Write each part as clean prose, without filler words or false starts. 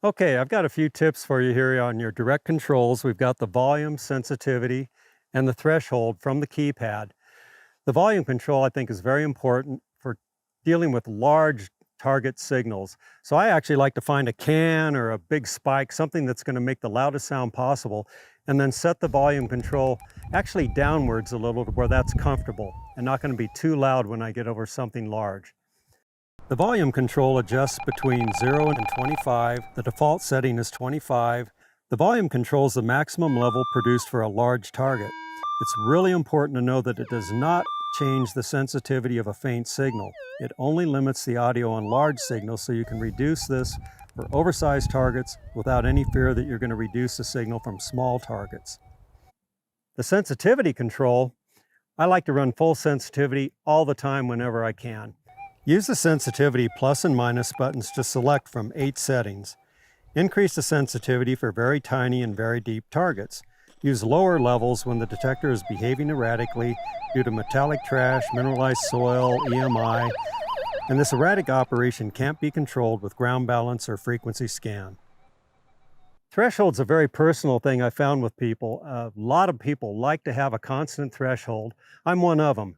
Okay, I've got a few tips for you here on your direct controls. We've got the volume, sensitivity, and the threshold from the keypad. The volume control, I think, is very important for dealing with large target signals. So I actually like to find a can or a big spike, something that's going to make the loudest sound possible, and then set the volume control actually downwards a little to where that's comfortable and not going to be too loud when I get over something large. The volume control adjusts between 0 and 25. The default setting is 25. The volume controls the maximum level produced for a large target. It's really important to know that it does not change the sensitivity of a faint signal. It only limits the audio on large signals, so you can reduce this for oversized targets without any fear that you're going to reduce the signal from small targets. The sensitivity control, I like to run full sensitivity all the time whenever I can. Use the sensitivity plus and minus buttons to select from 8 settings. Increase the sensitivity for very tiny and very deep targets. Use lower levels when the detector is behaving erratically due to metallic trash, mineralized soil, EMI, and this erratic operation can't be controlled with ground balance or frequency scan. Threshold's a very personal thing I found with people. A lot of people like to have a constant threshold. I'm one of them.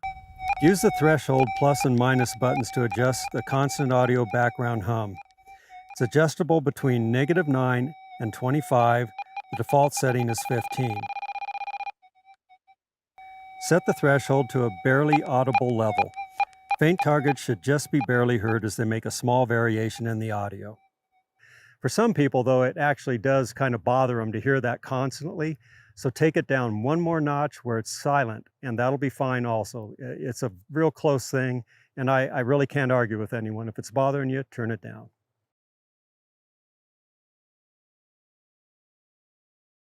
Use the threshold plus and minus buttons to adjust the constant audio background hum. It's adjustable between -9 and 25. The default setting is 15. Set the threshold to a barely audible level. Faint targets should just be barely heard as they make a small variation in the audio. For some people, though, it actually does kind of bother them to hear that constantly. So take it down one more notch where it's silent, and that'll be fine also. It's a real close thing, and I really can't argue with anyone. If it's bothering you, turn it down.